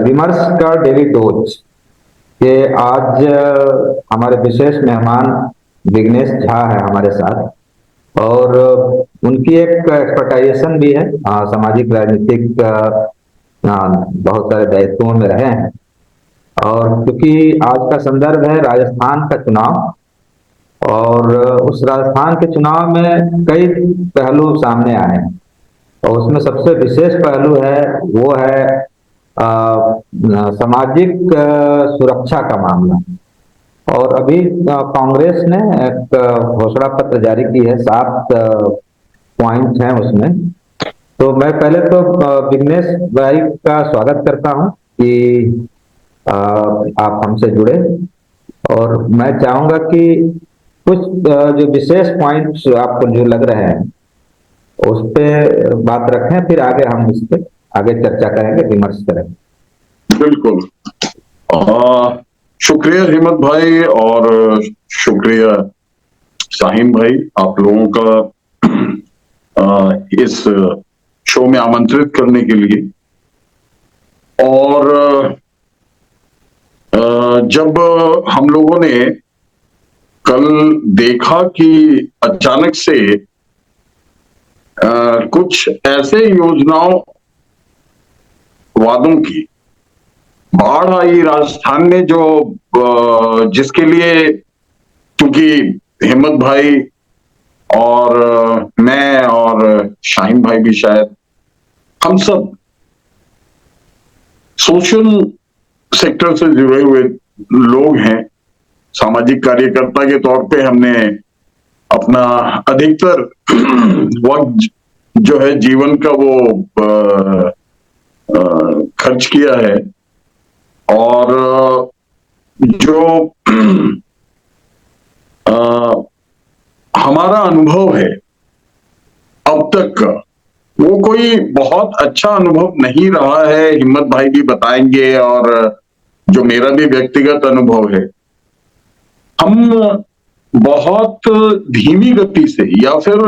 विमर्श का daily dose के आज हमारे विशेष मेहमान विघ्नेश झा है हमारे साथ। और उनकी एक एक्सपर्टाइजेशन भी है, सामाजिक राजनीतिक बहुत सारे दायित्वों में रहे हैं। और क्योंकि आज का संदर्भ है राजस्थान का चुनाव, और उस राजस्थान के चुनाव में कई पहलू सामने आए हैं, और उसमें सबसे विशेष पहलू है वो है सामाजिक सुरक्षा का मामला। और अभी कांग्रेस ने एक घोषणा पत्र जारी की है, 7 पॉइंट हैं उसमें। तो मैं पहले तो विघ्नेश भाई का स्वागत करता हूं कि आप हमसे जुड़े, और मैं चाहूंगा कि कुछ जो विशेष पॉइंट्स आपको जो लग रहे हैं उस पे बात रखें, फिर आगे हम इस पे आगे चर्चा करेंगे, विमर्श करेंगे। बिल्कुल। शुक्रिया हिम्मत भाई और शुक्रिया शाहीन भाई, आप लोगों का इस शो में आमंत्रित करने के लिए। और जब हम लोगों ने कल देखा कि अचानक से कुछ ऐसे योजनाओं वादों की बाढ़ आई राजस्थान में, जो जिसके लिए क्योंकि हिम्मत भाई और मैं और शाहीन भाई भी, शायद हम सब सोशल सेक्टर से जुड़े हुए लोग हैं, सामाजिक कार्यकर्ता के तौर पे हमने अपना अधिकतर वक्त जो है जीवन का वो खर्च किया है। और जो हमारा अनुभव है अब तक का, वो कोई बहुत अच्छा अनुभव नहीं रहा है। हिम्मत भाई भी बताएंगे, और जो मेरा भी व्यक्तिगत अनुभव है, हम बहुत धीमी गति से या फिर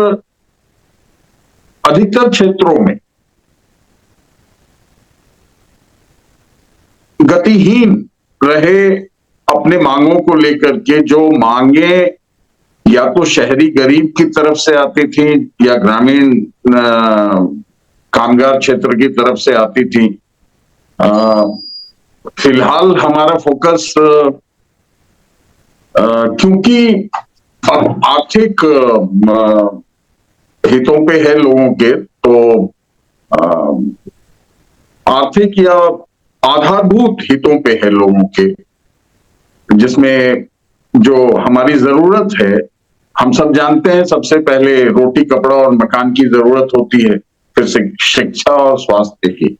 अधिकतर क्षेत्रों में गतिहीन रहे अपने मांगों को लेकर के। जो मांगे या तो शहरी गरीब की तरफ से आती थी या ग्रामीण कामगार क्षेत्र की तरफ से आती थी। फिलहाल हमारा फोकस क्योंकि आर्थिक हितों पे है लोगों के, तो आर्थिक या आधारभूत हितों पे है लोगों के, जिसमें जो हमारी जरूरत है, हम सब जानते हैं, सबसे पहले रोटी कपड़ा और मकान की जरूरत होती है, फिर शिक्षा और स्वास्थ्य की।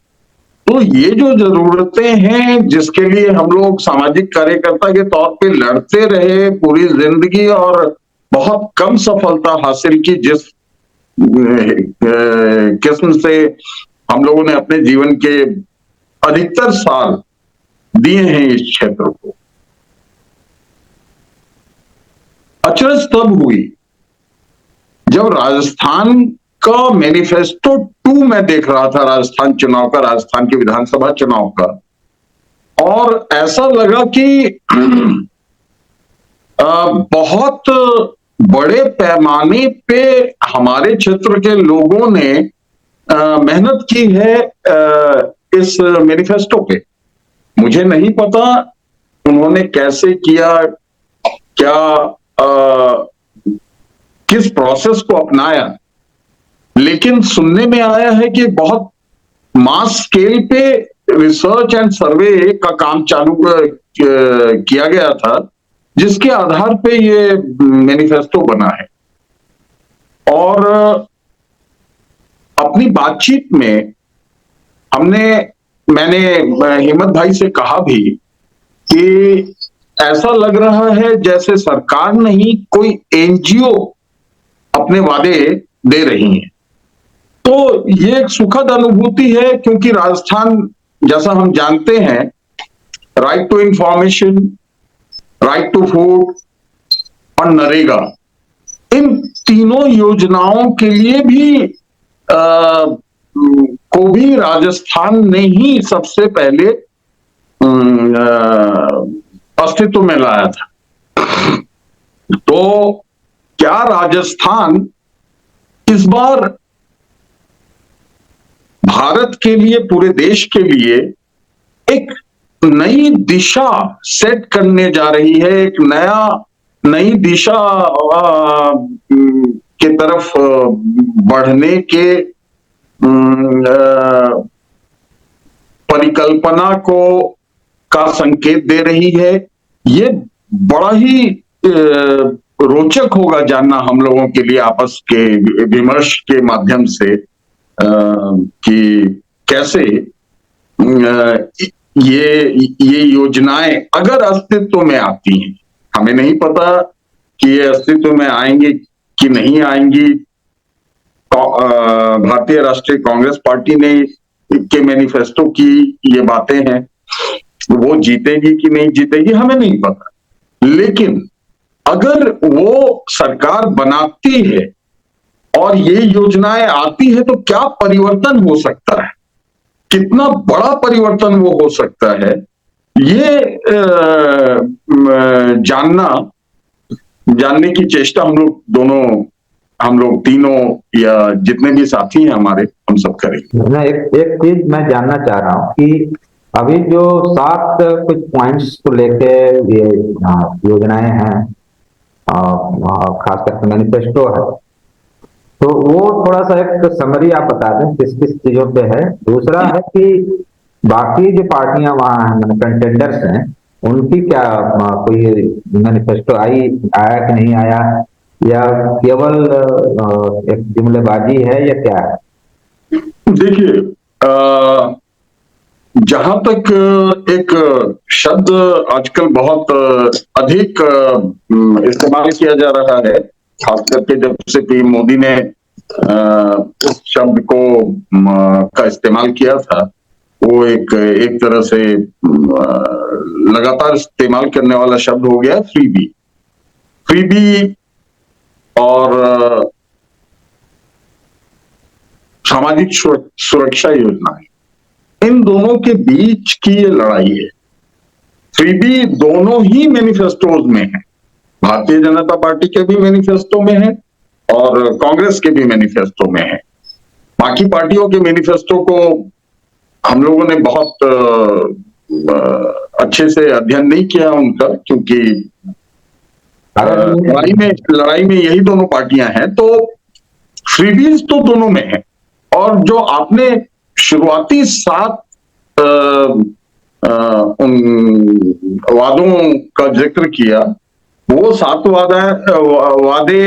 तो ये जो जरूरतें हैं, जिसके लिए हम लोग सामाजिक कार्यकर्ता के तौर पे लड़ते रहे पूरी जिंदगी और बहुत कम सफलता हासिल की, जिस किस्म से हम लोगों ने अपने जीवन के अधिकतर साल दिए हैं इस क्षेत्र को, अचरज तब हुई जब राजस्थान का मैनिफेस्टो 2 मैं देख रहा था, राजस्थान चुनाव का, राजस्थान के विधानसभा चुनाव का, और ऐसा लगा कि बहुत बड़े पैमाने पे हमारे क्षेत्र के लोगों ने मेहनत की है इस मैनिफेस्टो पे। मुझे नहीं पता उन्होंने कैसे किया, क्या किस प्रोसेस को अपनाया, लेकिन सुनने में आया है कि बहुत मास स्केल पे रिसर्च एंड सर्वे का काम चालू किया गया था, जिसके आधार पे ये मैनिफेस्टो बना है। और अपनी बातचीत में मैंने हिम्मत भाई से कहा भी कि ऐसा लग रहा है जैसे सरकार नहीं, कोई एनजीओ अपने वादे दे रही है। तो ये एक सुखद अनुभूति है, क्योंकि राजस्थान, जैसा हम जानते हैं, right to information, right to food और नरेगा, इन तीनों योजनाओं के लिए भी को भी राजस्थान ने ही सबसे पहले अस्तित्व में लाया था। तो क्या राजस्थान इस बार भारत के लिए, पूरे देश के लिए एक नई दिशा सेट करने जा रही है, एक नई दिशा के तरफ बढ़ने के परिकल्पना का संकेत दे रही है? ये बड़ा ही रोचक होगा जानना हम लोगों के लिए आपस के विमर्श के माध्यम से कि कैसे ये योजनाएं अगर अस्तित्व में आती हैं। हमें नहीं पता कि ये अस्तित्व में आएंगी कि नहीं आएंगी। भारतीय राष्ट्रीय कांग्रेस पार्टी ने के मैनिफेस्टो की ये बातें हैं, वो जीतेगी कि नहीं जीतेगी हमें नहीं पता, लेकिन अगर वो सरकार बनाती है और ये योजनाएं आती है तो क्या परिवर्तन हो सकता है, कितना बड़ा परिवर्तन वो हो सकता है, ये जानने की चेष्टा हम लोग तीनों या जितने भी साथी हैं हमारे, हम सब करेंगे। मैं एक चीज मैं जानना चाह रहा हूँ कि अभी जो 7 कुछ पॉइंट्स को लेके ये योजनाएं हैं, खास करके मैनिफेस्टो है, तो वो थोड़ा सा एक समरी आप बता दें किस किस चीजों पे है। दूसरा है कि बाकी जो पार्टियां वहां हैं, कंटेंडर्स हैं, उनकी क्या कोई मैनिफेस्टो आया कि नहीं आया, या केवल एक जुमलेबाजी है या क्या है? देखिए, जहां तक एक शब्द आजकल बहुत अधिक इस्तेमाल किया जा रहा है, खास करके जब से पीएम मोदी ने उस शब्द का इस्तेमाल किया था, वो एक तरह से लगातार इस्तेमाल करने वाला शब्द हो गया फ्रीबी और सामाजिक सुरक्षा योजना। इन दोनों के बीच की ये लड़ाई है। फ्रीबी दोनों ही मैनिफेस्टोज में है, भारतीय जनता पार्टी के भी मैनिफेस्टो में है और कांग्रेस के भी मैनिफेस्टो में है। बाकी पार्टियों के मैनिफेस्टो को हम लोगों ने बहुत अच्छे से अध्ययन नहीं किया उनका, क्योंकि लड़ाई में यही दोनों पार्टियां हैं। तो फ्रीबीज तो दोनों में है, और जो आपने शुरुआती 7 उन वादों का जिक्र किया, वो 7 वादे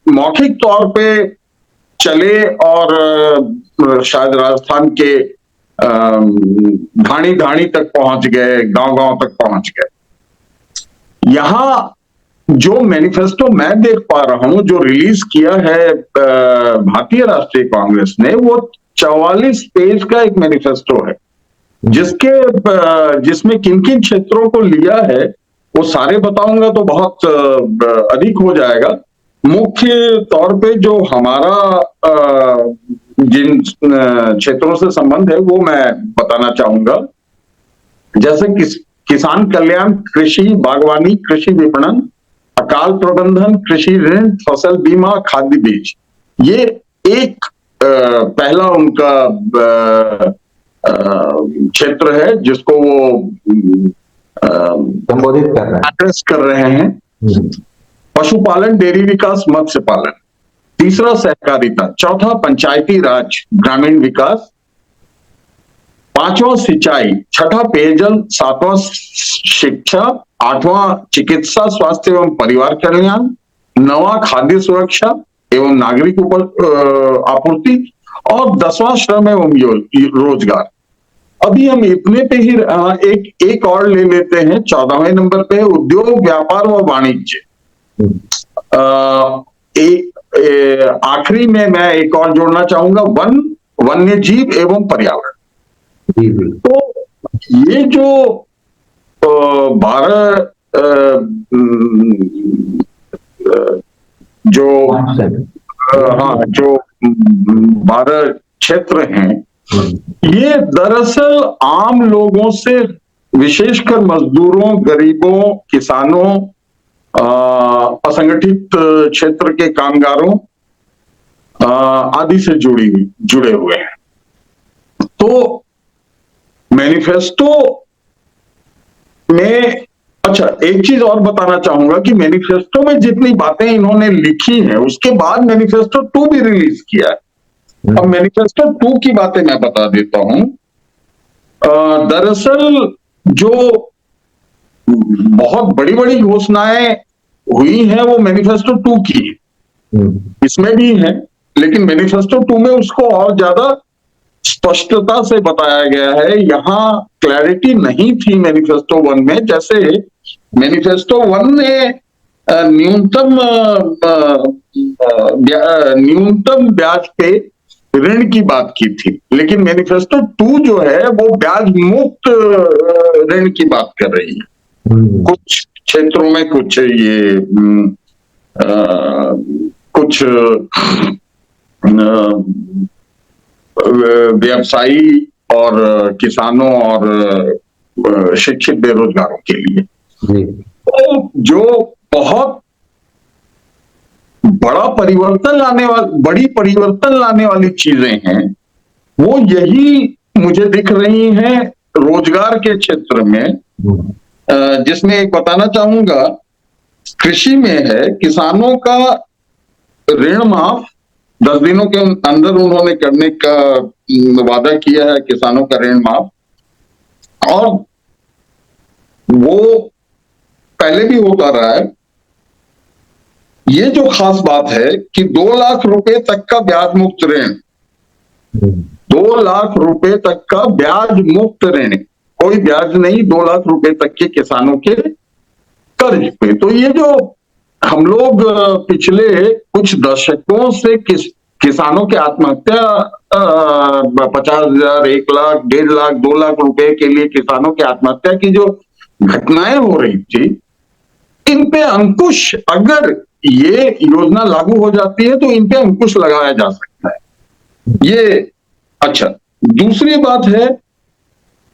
मौखिक तौर पे चले और शायद राजस्थान के ढाणी ढाणी तक पहुंच गए, गांव-गांव तक पहुंच गए। यहां जो मैनिफेस्टो मैं देख पा रहा हूं, जो रिलीज किया है भारतीय राष्ट्रीय कांग्रेस ने, वो 44 पेज का एक मैनिफेस्टो है, जिसमें किन किन क्षेत्रों को लिया है वो सारे बताऊंगा तो बहुत अधिक हो जाएगा। मुख्य तौर पे जो हमारा जिन क्षेत्रों से संबंध है वो मैं बताना चाहूंगा, जैसे किसान कल्याण, कृषि, बागवानी, कृषि विपणन, अकाल प्रबंधन, कृषि ऋण, फसल बीमा, खाद्य बीज। ये एक पहला उनका क्षेत्र है जिसको वो संबोधित कर रहे हैं। पशुपालन, डेयरी विकास, मत्स्य पालन। तीसरा सहकारिता, चौथा पंचायती राज ग्रामीण विकास, पांचवा सिंचाई, छठा पेयजल, सातवां शिक्षा, आठवां चिकित्सा स्वास्थ्य एवं परिवार कल्याण, नौवां खाद्य सुरक्षा एवं नागरिक आपूर्ति, और 10वां श्रम एवं रोजगार। अभी हम इतने पे ही एक और ले लेते हैं। 14वें नंबर पे उद्योग, व्यापार व वाणिज्य। आखिरी में मैं एक और जोड़ना चाहूंगा, वन्य जीव एवं पर्यावरण। तो ये जो 12 जो 12 क्षेत्र हैं, ये दरअसल आम लोगों से विशेषकर मजदूरों, गरीबों, किसानों, असंगठित क्षेत्र के कामगारों आदि से जुड़े हुए हैं। तो मैनिफेस्टो में, अच्छा एक चीज और बताना चाहूंगा कि मैनिफेस्टो में जितनी बातें इन्होंने लिखी हैं उसके बाद मैनिफेस्टो 2 भी रिलीज किया है। अब मैनिफेस्टो 2 की बातें मैं बता देता हूं। दरअसल जो बहुत बड़ी बड़ी घोषणाएं हुई हैं वो मैनिफेस्टो 2 की है, इसमें भी है, लेकिन मैनिफेस्टो 2 में उसको और ज्यादा स्पष्टता से बताया गया है। यहां क्लैरिटी नहीं थी मैनिफेस्टो 1 में। जैसे मैनिफेस्टो 1 ने न्यूनतम ब्याज पे ऋण की बात की थी, लेकिन मैनिफेस्टो 2 जो है वो ब्याज मुक्त ऋण की बात कर रही है। कुछ क्षेत्रों में कुछ ये कुछ व्यवसायी और किसानों और शिक्षित बेरोजगारों के लिए। तो जो बहुत बड़ी परिवर्तन लाने वाली चीजें हैं वो यही मुझे दिख रही हैं रोजगार के क्षेत्र में, जिसमें एक बताना चाहूंगा कृषि में है। किसानों का ऋण माफ 10 दिनों के अंदर उन्होंने करने का वादा किया है, किसानों का ऋण माफ, और वो पहले भी होता रहा है। ये जो खास बात है कि 2 लाख रुपए तक का ब्याज मुक्त ऋण, 2 लाख रुपए तक का ब्याज मुक्त ऋण, कोई ब्याज नहीं, 2 लाख रुपए तक के किसानों के कर्ज पे। तो ये जो हम लोग पिछले कुछ दशकों से किसानों की आत्महत्या 50,000, 1 लाख, 1.5 लाख, 2 लाख रुपए के लिए किसानों की आत्महत्या की जो घटनाएं हो रही थी, इन पे अंकुश, अगर ये योजना लागू हो जाती है तो इन पे अंकुश लगाया जा सकता है ये। अच्छा, दूसरी बात है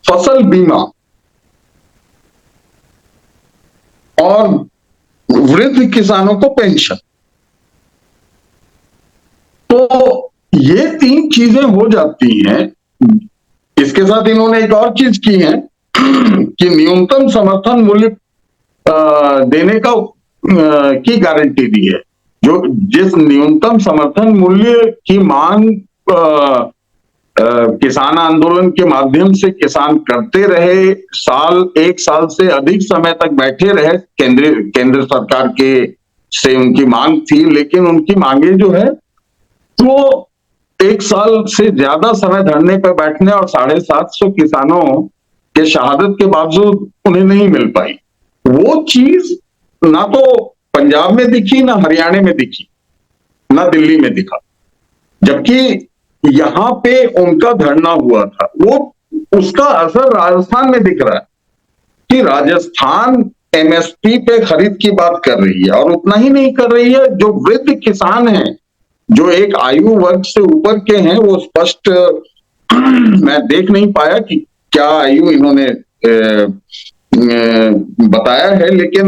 फसल बीमा और वृद्ध किसानों को पेंशन। तो ये 3 चीजें हो जाती हैं। इसके साथ इन्होंने एक और चीज की है कि न्यूनतम समर्थन मूल्य देने का की गारंटी दी है। जो जिस न्यूनतम समर्थन मूल्य की मांग किसान आंदोलन के माध्यम से किसान करते रहे, 1 साल से अधिक समय तक बैठे रहे, केंद्र सरकार के से उनकी मांग थी, लेकिन उनकी मांगे जो है वो 1 साल से ज्यादा समय धरने पर बैठने और 750 किसानों के शहादत के बावजूद उन्हें नहीं मिल पाई। वो चीज ना तो पंजाब में दिखी, ना हरियाणा में दिखी, ना दिल्ली में दिखा, जबकि यहां पे उनका धरना हुआ था। वो उसका असर राजस्थान में दिख रहा है कि राजस्थान एमएसपी पे खरीद की बात कर रही है, और उतना ही नहीं कर रही है, जो वृद्ध किसान हैं, जो एक आयु वर्ग से ऊपर के हैं, वो स्पष्ट मैं देख नहीं पाया कि क्या आयु इन्होंने बताया है, लेकिन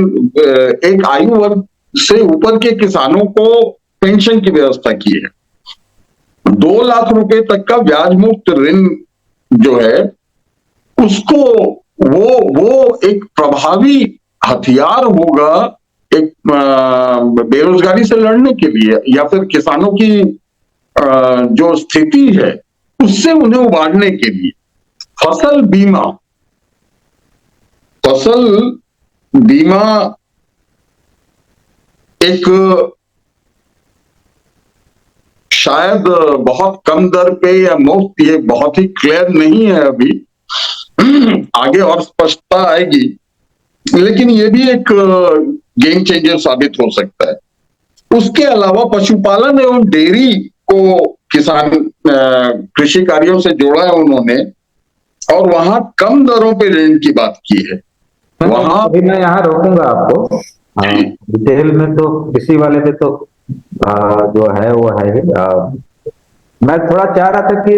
एक आयु वर्ग से ऊपर के किसानों को पेंशन की व्यवस्था की है। 2 लाख रुपए तक का ब्याज मुक्त ऋण जो है उसको वो एक प्रभावी हथियार होगा एक बेरोजगारी से लड़ने के लिए, या फिर किसानों की जो स्थिति है उससे उन्हें उबारने के लिए। फसल बीमा एक शायद बहुत कम दर पे या मुफ्त, ये बहुत ही क्लियर नहीं है अभी, आगे और स्पष्टता आएगी, लेकिन ये भी एक गेम चेंजर साबित हो सकता है। उसके अलावा पशुपालन एवं डेयरी को किसान कृषि कार्यों से जोड़ा है उन्होंने, और वहां कम दरों पे ऋण की बात की है। वहां अभी मैं यहाँ रोकूंगा आपको। डिटेल में तो कृषि वाले पे तो जो है वो है ही। मैं थोड़ा चाह रहा था कि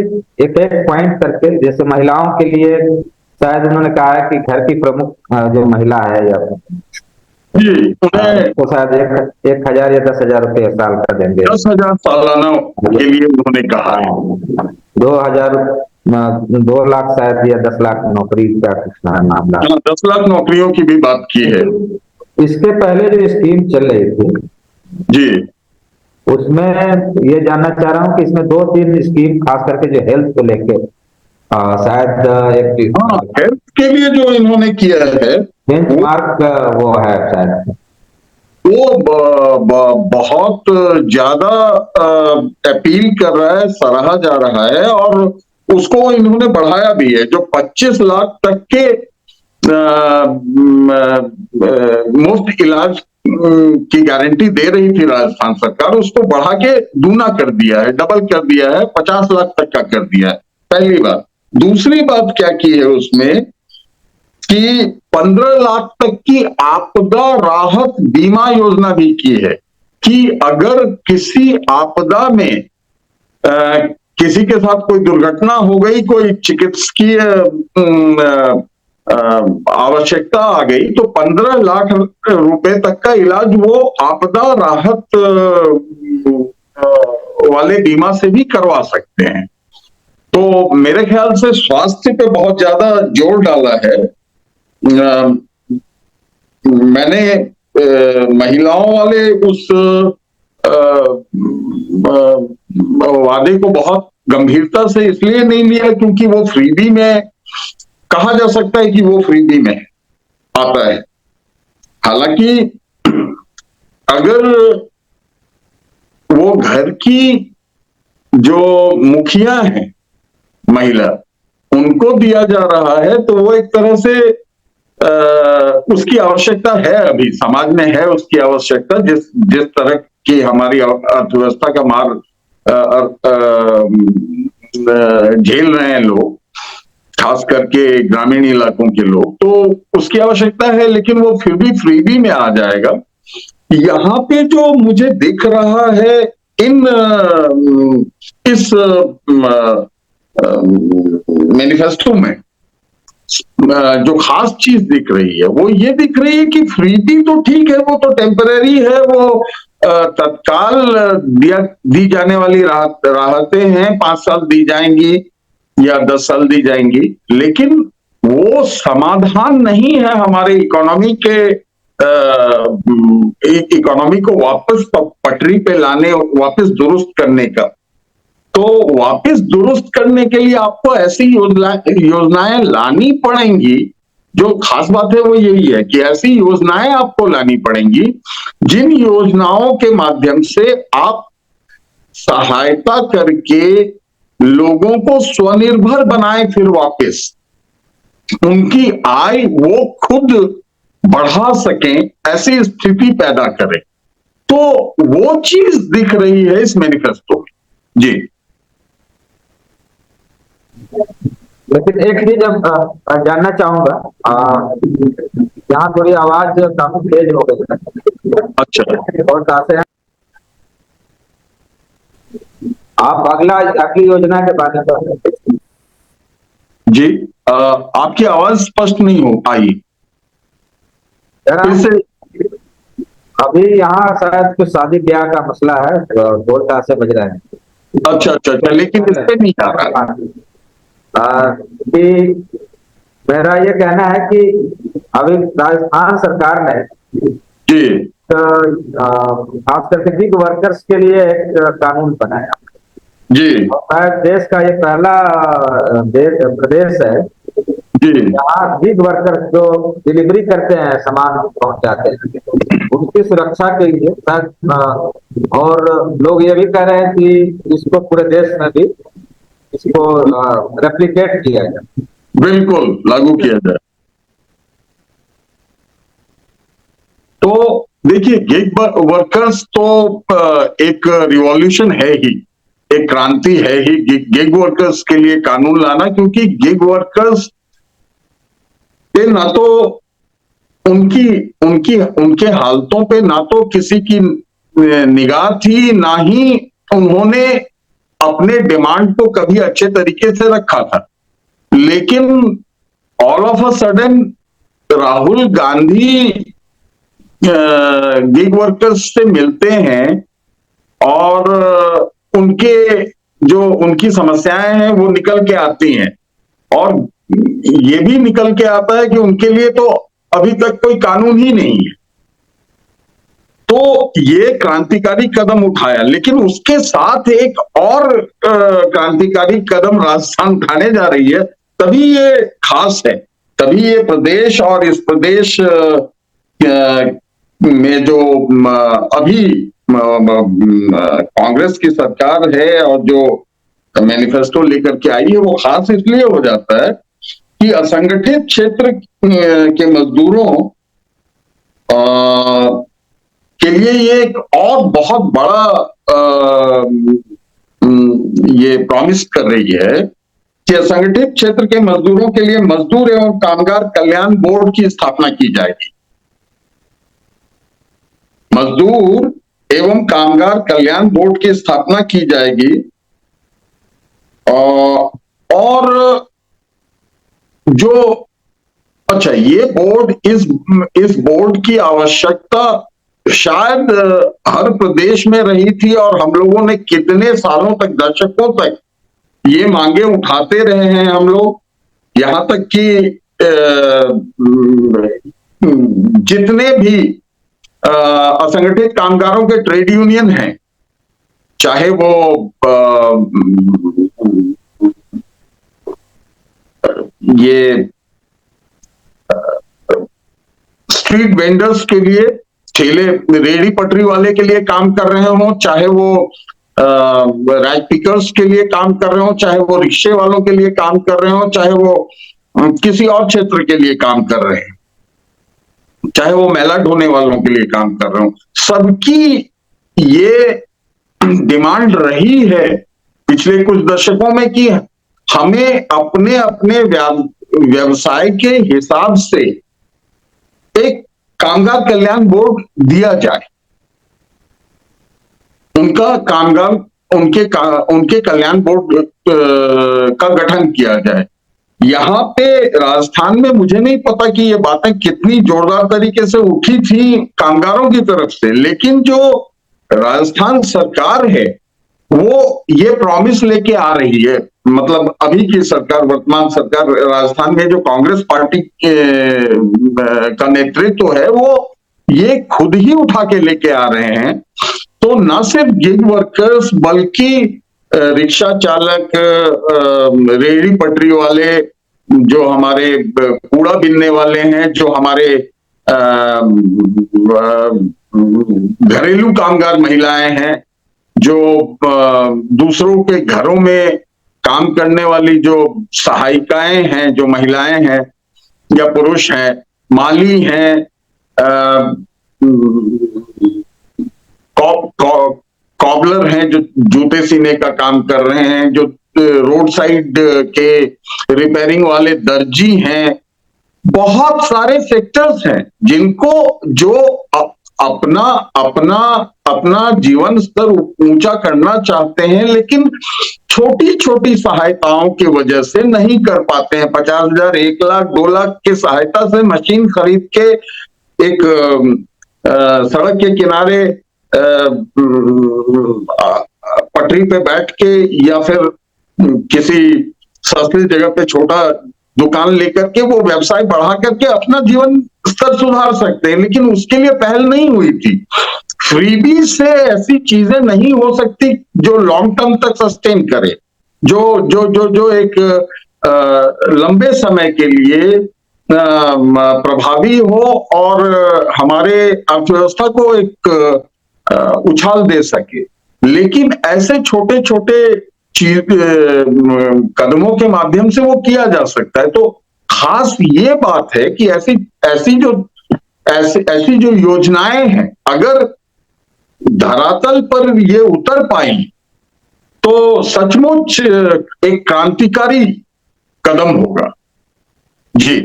एक पॉइंट करके, जैसे महिलाओं के लिए शायद उन्होंने कहा है कि घर की प्रमुख जो महिला है या जी, उन्हें तो शायद 1,000 या 10,000 रुपये साल का देंगे। 10,000 सालाना के लिए उन्होंने कहा है। 2,000 2 लाख शायद या 10 लाख नौकरी का कुछ मामला। 10 लाख नौकरियों की भी बात की है। इसके पहले जो स्कीम चल रही थी जी, उसमें ये जानना चाह रहा हूँ कि इसमें 2-3 स्कीम खास करके जो हेल्थ को लेके शायद एक हाँ, हेल्थ के लिए जो इन्होंने किया है बेंचमार्क वो है शायद। वो बहुत ज्यादा अपील कर रहा है, सराहा जा रहा है, और उसको इन्होंने बढ़ाया भी है। जो 25 लाख तक के मुफ्त इलाज की गारंटी दे रही थी राजस्थान सरकार, उसको बढ़ा के दूना कर दिया है, डबल कर दिया है, 50 लाख तक का कर दिया है। पहली बात। दूसरी बात क्या की है उसमें कि 15 लाख तक की आपदा राहत बीमा योजना भी की है कि अगर किसी आपदा में किसी के साथ कोई दुर्घटना हो गई, कोई चिकित्सकीय आवश्यकता आ गई, तो 15 लाख रुपए तक का इलाज वो आपदा राहत वाले बीमा से भी करवा सकते हैं। तो मेरे ख्याल से स्वास्थ्य पे बहुत ज्यादा जोर डाला है। मैंने महिलाओं वाले उस वादे को बहुत गंभीरता से इसलिए नहीं लिया क्योंकि वो फ्रीबी में, कहा जा सकता है कि वो फ्रीबी में आता है। हालांकि अगर वो घर की जो मुखिया है महिला, उनको दिया जा रहा है, तो वो एक तरह से उसकी आवश्यकता है, अभी समाज में है उसकी आवश्यकता। जिस तरह की हमारी अर्थव्यवस्था का मार झेल रहे हैं लोग, खास करके ग्रामीण इलाकों के लोग, तो उसकी आवश्यकता है, लेकिन वो फिर भी फ्रीबी में आ जाएगा। यहाँ पे जो मुझे दिख रहा है इस मैनिफेस्टो में जो खास चीज दिख रही है वो ये दिख रही है कि फ्रीबी तो ठीक है, वो तो टेम्परेरी है, वो तत्काल दी जाने वाली राहतें हैं, 5 साल दी जाएंगी या 10 साल दी जाएंगी, लेकिन वो समाधान नहीं है हमारे इकोनॉमी को वापस पटरी पे लाने, वापस दुरुस्त करने का। तो वापस दुरुस्त करने के लिए आपको ऐसी योजनाएं लानी पड़ेंगी। जो खास बात है वो यही है कि ऐसी योजनाएं आपको लानी पड़ेंगी जिन योजनाओं के माध्यम से आप सहायता करके लोगों को स्वनिर्भर बनाए, फिर वापस उनकी आय वो खुद बढ़ा सकें, ऐसी स्थिति पैदा करें। तो वो चीज दिख रही है इस मैनिफेस्टो में। जी, लेकिन एक चीज अब जानना चाहूंगा, यहाँ थोड़ी आवाज काफी तेज हो गई है। अच्छा, और कहाँ से हैं आप? अगली योजना के बारे में। जी, आपकी आवाज स्पष्ट नहीं हो पाई, फिर से। अभी यहाँ शायद कुछ शादी ब्याह का मसला है, ढोल ताशे बज रहे हैं। अच्छा, लेकिन इस पे नहीं आ रहा। कि मेरा ये कहना है कि अभी राजस्थान सरकार ने जी, खास करके गिग वर्कर्स के लिए एक कानून बनाया जी, और देश का ये पहला प्रदेश है जी, यहाँ गिग वर्कर्स जो डिलीवरी करते हैं, सामान पहुंचाते हैं, उनकी सुरक्षा के लिए शायद, और लोग ये भी कह रहे हैं कि इसको पूरे देश में भी इसको रेप्लिकेट किया जाए, बिल्कुल लागू किया जाए। तो देखिए, गिग वर्कर्स तो एक रिवॉल्यूशन है ही, एक क्रांति है ही गिग वर्कर्स के लिए कानून लाना, क्योंकि गिग वर्कर्स पे ना तो उनके हालतों पे ना तो किसी की निगाह थी, ना ही उन्होंने अपने डिमांड को कभी अच्छे तरीके से रखा था। लेकिन all of a sudden Rahul Gandhi gig workers से मिलते हैं और उनके जो उनकी समस्याएं हैं वो निकल के आती हैं, और ये भी निकल के आता है कि उनके लिए तो अभी तक कोई कानून ही नहीं है। तो ये क्रांतिकारी कदम उठाया, लेकिन उसके साथ एक और क्रांतिकारी कदम राजस्थान उठाने जा रही है, तभी ये खास है, तभी ये प्रदेश और इस प्रदेश में जो अभी कांग्रेस की सरकार है और जो मैनिफेस्टो लेकर के आई है, वो खास इसलिए हो जाता है कि असंगठित क्षेत्र के मजदूरों के लिए ये एक और बहुत बड़ा ये प्रॉमिस कर रही है कि असंगठित क्षेत्र के मजदूरों के लिए मजदूर एवं कामगार कल्याण बोर्ड की स्थापना की जाएगी। मजदूर एवं कामगार कल्याण बोर्ड की स्थापना की जाएगी और जो अच्छा, ये बोर्ड इस बोर्ड की आवश्यकता शायद हर प्रदेश में रही थी और हम लोगों ने कितने सालों तक, दशकों तक ये मांगे उठाते रहे हैं हम लोग, यहां तक कि जितने भी असंगठित कामगारों के ट्रेड यूनियन हैं, चाहे वो ये स्ट्रीट वेंडर्स के लिए, ठेले रेडी पटरी वाले के लिए काम कर रहे हो, चाहे वो राइस पिकर्स के लिए काम कर रहे हो, चाहे वो रिक्शे वालों के लिए काम कर रहे हो, चाहे वो किसी और क्षेत्र के लिए काम कर रहे हैं, चाहे वो मैला ढोने वालों के लिए काम कर रहे हो, सबकी ये डिमांड रही है पिछले कुछ दशकों में कि हमें अपने अपने व्यवसाय के हिसाब से एक कामगार कल्याण बोर्ड दिया जाए, उनका कामगार उनके कल्याण बोर्ड का गठन किया जाए। यहाँ पे राजस्थान में मुझे नहीं पता कि ये बातें कितनी जोरदार तरीके से उठी थी कामगारों की तरफ से, लेकिन जो राजस्थान सरकार है वो ये प्रॉमिस लेके आ रही है, मतलब अभी की सरकार, वर्तमान सरकार राजस्थान में जो कांग्रेस पार्टी का नेतृत्व है, वो ये खुद ही उठा के लेके आ रहे हैं। तो न सिर्फ गिग वर्कर्स बल्कि रिक्शा चालक, रेहड़ी पटरी वाले, जो हमारे कूड़ा बीनने वाले हैं, जो हमारे घरेलू कामगार महिलाएं हैं, जो दूसरों के घरों में काम करने वाली जो सहायिकाएं हैं, जो महिलाएं हैं या पुरुष हैं, माली हैं, कॉबलर हैं जो जूते सीने का काम कर रहे हैं, जो रोड साइड के रिपेयरिंग वाले दर्जी हैं, बहुत सारे सेक्टर्स हैं जिनको जो अपना अपना अपना जीवन स्तर ऊंचा करना चाहते हैं, लेकिन छोटी छोटी सहायताओं की वजह से नहीं कर पाते हैं। 50,000, 1 लाख, 2 लाख की सहायता से मशीन खरीद के एक सड़क के किनारे पटरी पे बैठ के या फिर किसी सस्ती जगह पे छोटा दुकान लेकर के वो व्यवसाय बढ़ा करके अपना जीवन स्तर सुधार सकते हैं, लेकिन उसके लिए पहल नहीं हुई थी। फ्रीबी से ऐसी चीजें नहीं हो सकती जो लॉन्ग टर्म तक सस्टेन करे, जो जो जो जो एक लंबे समय के लिए प्रभावी हो और हमारे अर्थव्यवस्था को एक उछाल दे सके। लेकिन ऐसे छोटे छोटे कदमों के माध्यम से वो किया जा सकता है। तो खास ये बात है कि ऐसी जो योजनाएं हैं, अगर धरातल पर ये उतर पाई तो सचमुच एक क्रांतिकारी कदम होगा। जी,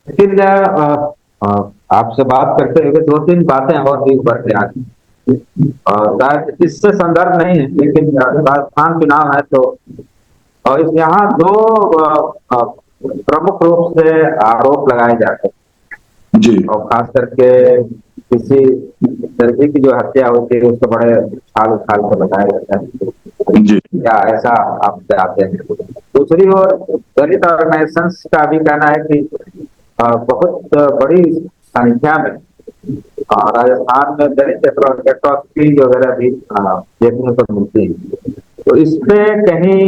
लेकिन आपसे बात करते हुए 2-3 बातें और भी उभर के आ गई, शायद इससे संदर्भ नहीं है, लेकिन राजस्थान चुनाव है तो और यहाँ 2 प्रमुख रूप से आरोप लगाए जाते हैं, जी और खास करके किसी दर्जी की जो हत्या होती है उसको बड़े उछाल उछाल कर बताया जाता है, जी या ऐसा आप चाहते हैं। दूसरी ओर दलित ऑर्गेनाइजेशंस का भी कहना है कि बहुत बड़ी संख्या में राजस्थान में दलित एट्रॉसिटीज वगैरह भी देखने को मिलती है। तो इस पे कहीं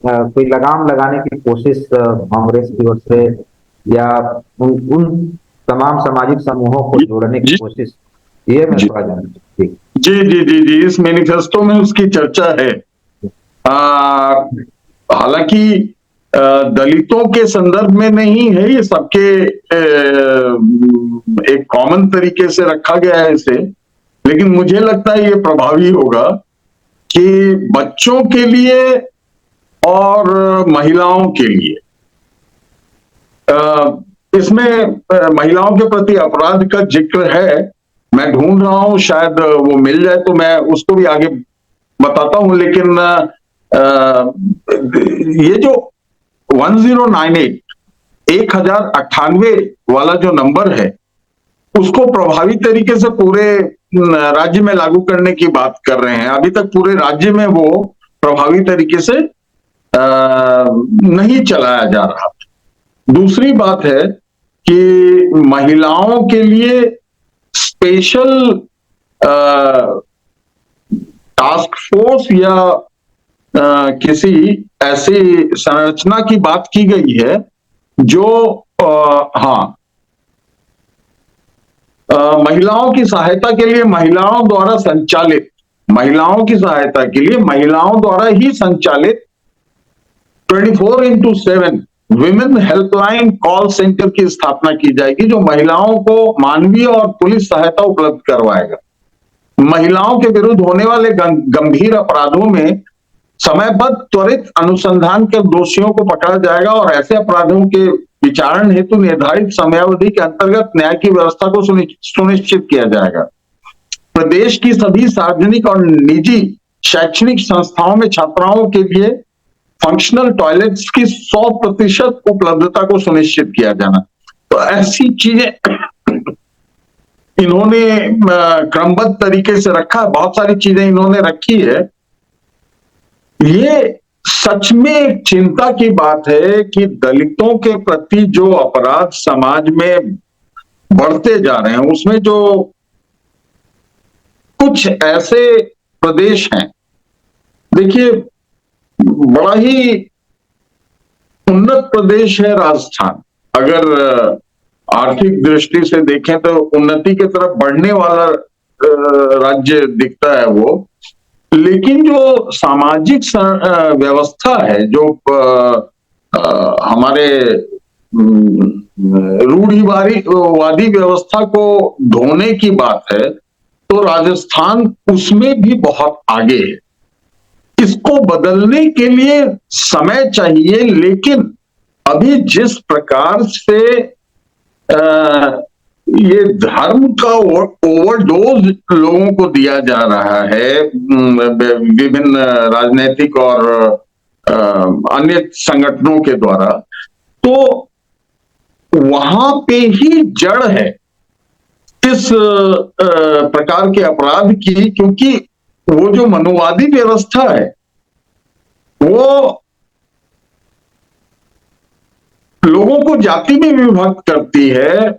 कोई लगाम लगाने की कोशिश कांग्रेस की ओर से, या उन तमाम सामाजिक समूहों को जी जोड़ने की जी कोशिश, ये मैं जी थोड़ा जानना चाहती जी जी जी जी इस मैनिफेस्टो में उसकी चर्चा है। हालांकि दलितों के संदर्भ में नहीं है, ये सबके एक कॉमन तरीके से रखा गया है इसे, लेकिन मुझे लगता है ये प्रभावी होगा कि बच्चों के लिए और महिलाओं के लिए इसमें महिलाओं के प्रति अपराध का जिक्र है। मैं ढूंढ रहा हूं, शायद वो मिल जाए तो मैं उसको भी आगे बताता हूं, लेकिन ये जो 1098 1098 वाला जो नंबर है उसको प्रभावी तरीके से पूरे राज्य में लागू करने की बात कर रहे हैं। अभी तक पूरे राज्य में वो प्रभावी तरीके से नहीं चलाया जा रहा। दूसरी बात है कि महिलाओं के लिए स्पेशल टास्क फोर्स या किसी ऐसी संरचना की बात की गई है जो हाँ महिलाओं की सहायता के लिए महिलाओं की सहायता के लिए महिलाओं द्वारा ही संचालित 24x7 women helpline call centre की स्थापना की जाएगी, जो महिलाओं को मानवीय और पुलिस सहायता उपलब्ध करवाएगा। महिलाओं के विरुद्ध होने वाले गंभीर अपराधों में समयबद्ध त्वरित अनुसंधान कर दोषियों को पकड़ा जाएगा और ऐसे अपराधों के विचारण हेतु निर्धारित समयावधि के अंतर्गत न्याय की व्यवस्था को सुनिश्चित किया जाएगा। प्रदेश की सभी सार्वजनिक और निजी शैक्षणिक संस्थाओं में छात्राओं के लिए फंक्शनल टॉयलेट्स की 100% उपलब्धता को सुनिश्चित किया जाना। तो ऐसी चीजें इन्होंने क्रमबद्ध तरीके से रखा, बहुत सारी चीजें इन्होंने रखी है। ये सच में एक चिंता की बात है कि दलितों के प्रति जो अपराध समाज में बढ़ते जा रहे हैं उसमें जो कुछ ऐसे प्रदेश हैं, देखिए बड़ा ही उन्नत प्रदेश है राजस्थान। अगर आर्थिक दृष्टि से देखें तो उन्नति की तरफ बढ़ने वाला राज्य दिखता है वो, लेकिन जो सामाजिक व्यवस्था है, जो हमारे रूढ़िवादी व्यवस्था को ढोने की बात है, तो राजस्थान उसमें भी बहुत आगे है। इसको बदलने के लिए समय चाहिए, लेकिन अभी जिस प्रकार से ये धर्म का ओवरडोज लोगों को दिया जा रहा है विभिन्न राजनीतिक और अन्य संगठनों के द्वारा, तो वहां पे ही जड़ है इस प्रकार के अपराध की, क्योंकि वो जो मनुवादी व्यवस्था है वो लोगों को जाति में विभक्त करती है,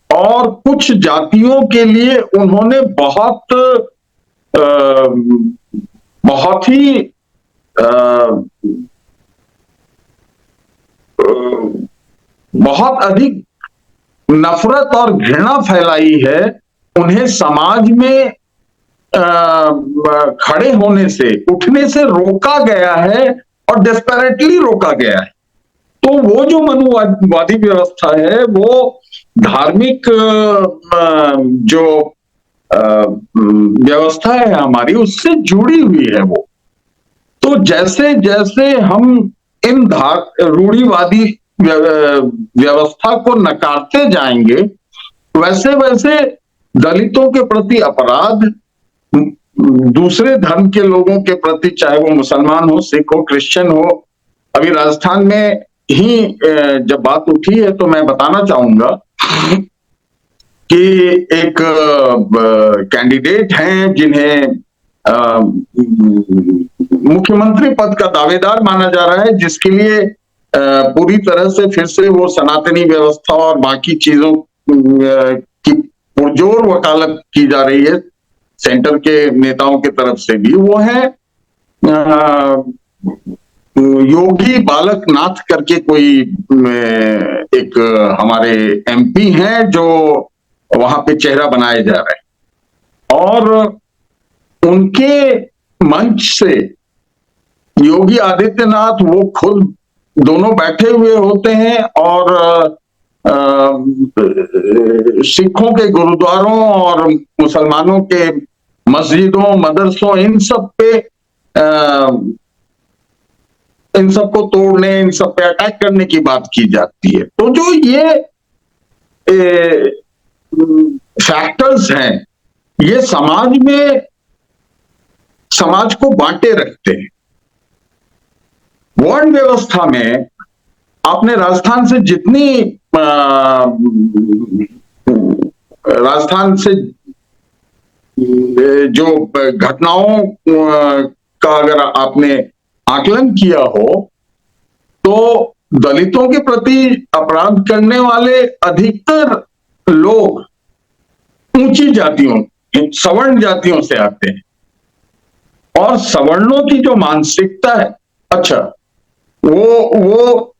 और कुछ जातियों के लिए उन्होंने बहुत ही बहुत अधिक नफरत और घृणा फैलाई है। उन्हें समाज में खड़े होने से, उठने से रोका गया है और डेस्परेटली रोका गया है। तो वो जो मनुवादी व्यवस्था है वो धार्मिक जो व्यवस्था है हमारी उससे जुड़ी हुई है वो। तो जैसे जैसे हम इन रूढ़िवादी व्यवस्था को नकारते जाएंगे, वैसे वैसे दलितों के प्रति अपराध, दूसरे धर्म के लोगों के प्रति, चाहे वो मुसलमान हो, सिख हो, क्रिश्चियन हो, अभी राजस्थान में ही जब बात उठी है तो मैं बताना चाहूंगा कि एक कैंडिडेट हैं जिन्हें मुख्यमंत्री पद का दावेदार माना जा रहा है, जिसके लिए पूरी तरह से फिर से वो सनातनी व्यवस्था और बाकी चीजों की पुरजोर वकालत की जा रही है सेंटर के नेताओं की तरफ से भी। वो है योगी बालकनाथ करके कोई एक हमारे एमपी हैं जो वहां पे चेहरा बनाए जा रहे हैं, और उनके मंच से योगी आदित्यनाथ वो खुद दोनों बैठे हुए होते हैं और सिखों के गुरुद्वारों और मुसलमानों के मस्जिदों मदरसों इन सब को तोड़ने, इन सब पे अटैक करने की बात की जाती है। तो जो ये फैक्टर्स हैं, ये समाज को बांटे रखते हैं। वर्ण व्यवस्था में आपने राजस्थान से जो घटनाओं का अगर आपने आकलन किया हो, तो दलितों के प्रति अपराध करने वाले अधिकतर लोग ऊंची जातियों, सवर्ण जातियों से आते हैं, और सवर्णों की जो मानसिकता है, अच्छा वो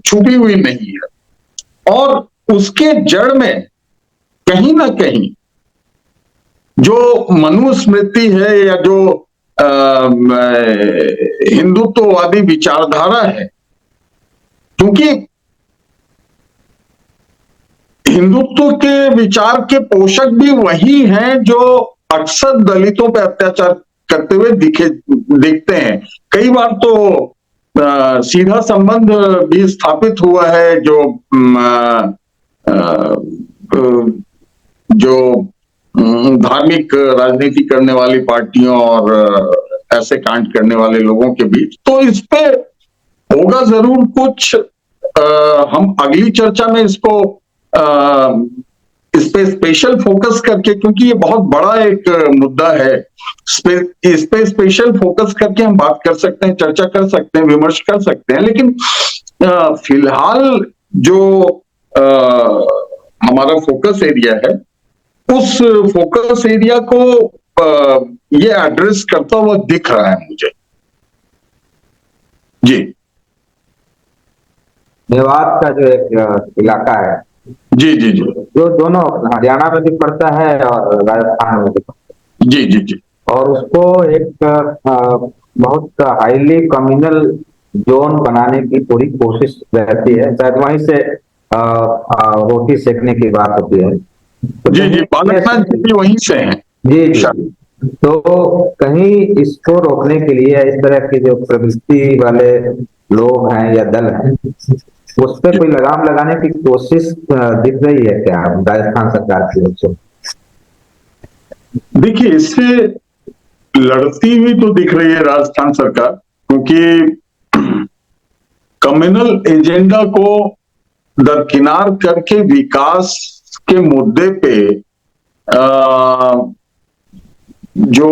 छुपी हुई नहीं है, और उसके जड़ में कहीं ना कहीं जो मनुस्मृति है या जो हिंदुत्ववादी विचारधारा है, क्योंकि हिंदुत्व के विचार के पोषक भी वही हैं जो अक्सर दलितों पर अत्याचार करते हुए दिखते हैं। कई बार तो सीधा संबंध भी स्थापित हुआ है जो धार्मिक राजनीति करने वाली पार्टियों और ऐसे कांड करने वाले लोगों के बीच। तो इस पे होगा जरूर कुछ, हम अगली चर्चा में इसको इस पे स्पेशल फोकस करके, क्योंकि ये बहुत बड़ा एक मुद्दा है, इस पे स्पेशल फोकस करके हम बात कर सकते हैं, चर्चा कर सकते हैं, विमर्श कर सकते हैं। लेकिन फिलहाल जो हमारा फोकस एरिया है, उस फोकस एरिया को ये एड्रेस करता हुआ दिख रहा है मुझे। जी, मेवात का जो एक इलाका है, जी जी जी, जो दोनों हरियाणा में भी पड़ता है और राजस्थान में भी पड़ता है, जी जी जी, और उसको एक बहुत हाईली कम्युनल जोन बनाने की पूरी कोशिश रहती है। शायद वहीं से रोटी सेकने की बात होती है। तो जी जी, बालकनाथ जी भी वहीं से हैं। जी जी। तो कहीं इसको रोकने के लिए इस तरह के जो प्रवृत्ति वाले लोग हैं या दल हैं, उस पर कोई लगाम लगाने की कोशिश दिख रही है क्या राजस्थान सरकार की ओर से? देखिए, इससे लड़ती हुई तो दिख रही है राजस्थान सरकार, क्योंकि कम्युनल एजेंडा को दरकिनार करके विकास के मुद्दे पे जो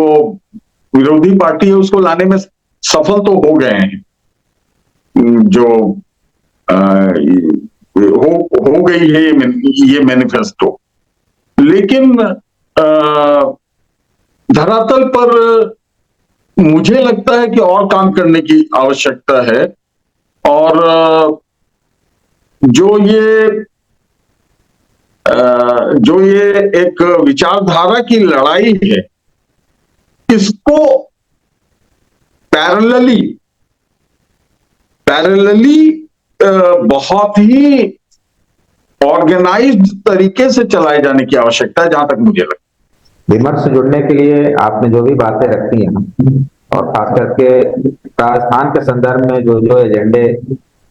विरोधी पार्टी है उसको लाने में सफल तो हो गए हैं, जो हो गई है ये मैनिफेस्टो। लेकिन धरातल पर मुझे लगता है कि और काम करने की आवश्यकता है, और जो ये एक विचारधारा की लड़ाई है, इसको पैरेलली बहुत ही ऑर्गेनाइज्ड तरीके से चलाए जाने की आवश्यकता है, जहां तक मुझे लगता है। विमर्श जुड़ने के लिए आपने जो भी बातें रखी हैं, और खास करके राजस्थान के संदर्भ में जो एजेंडे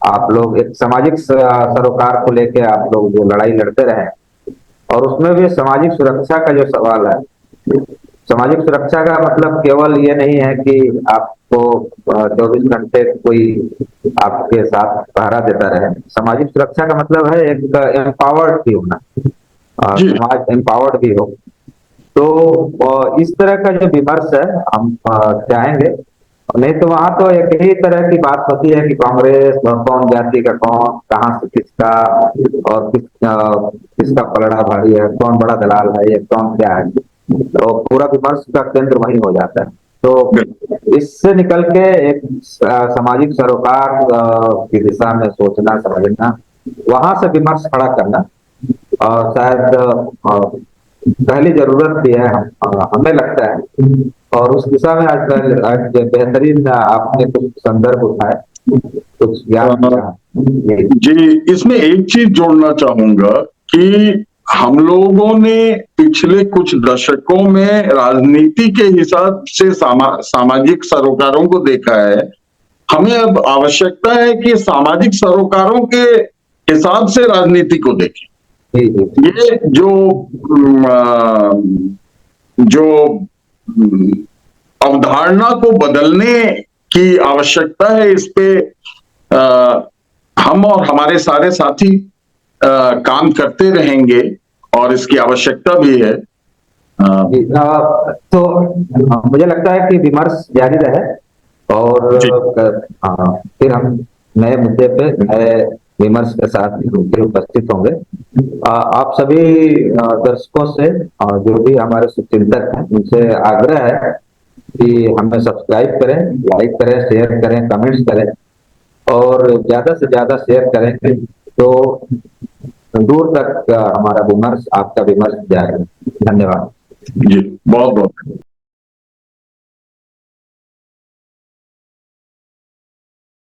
आप लोग एक सामाजिक सरोकार को लेके आप लोग जो लड़ाई लड़ते रहे, और उसमें भी सामाजिक सुरक्षा का जो सवाल है, सामाजिक सुरक्षा का मतलब केवल ये नहीं है कि आपको 24 घंटे कोई आपके साथ पहरा देता रहे। सामाजिक सुरक्षा का मतलब है एक एम्पावर्ड भी होना, जी समाज एम्पावर्ड भी हो। तो इस तरह का जो विमर्श है हम चाहेंगे। नहीं तो वहां तो एक ही तरह की बात होती है कि कांग्रेस और कौन जाति का कौन, कहाँ से किसका, और किसका पलड़ा भारी है, कौन बड़ा दलाल है, ये कौन क्या है, तो पूरा विमर्श का केंद्र वही हो जाता है। बिल्कुल। तो इससे निकल के एक सामाजिक सरोकार की दिशा में सोचना समझना, वहां से विमर्श खड़ा करना, और शायद पहली जरूरत भी है, हमें लगता है। और उस दिशा में आज बेहतरीन आपने कुछ संदर्भ उठाए, कुछ ज्ञान अ, दिया। ये जी, इसमें एक चीज जोड़ना चाहूंगा कि हम लोगों ने पिछले कुछ दशकों में राजनीति के हिसाब से सामाजिक सरोकारों को देखा है। हमें अब आवश्यकता है कि सामाजिक सरोकारों के हिसाब से राजनीति को देखें। जी जी ये जो अवधारणा को बदलने की आवश्यकता है, इस पे अ, हम और हमारे सारे साथी काम करते रहेंगे और इसकी आवश्यकता भी है। जी। तो मुझे लगता है कि विमर्श जारी रहे, और जी फिर हम नए मुद्दे पे नए विमर्श के साथ फिर उपस्थित होंगे। आप सभी दर्शकों से, जो भी हमारे शुभचिंतक हैं, उनसे आग्रह है कि हमें सब्सक्राइब करें, लाइक करें, शेयर करें, कमेंट्स करें, और ज्यादा से ज्यादा शेयर करें तो दूर तक हमारा विमर्श, आपका विमर्श जाएगा। धन्यवाद। जी, बहुत बहुत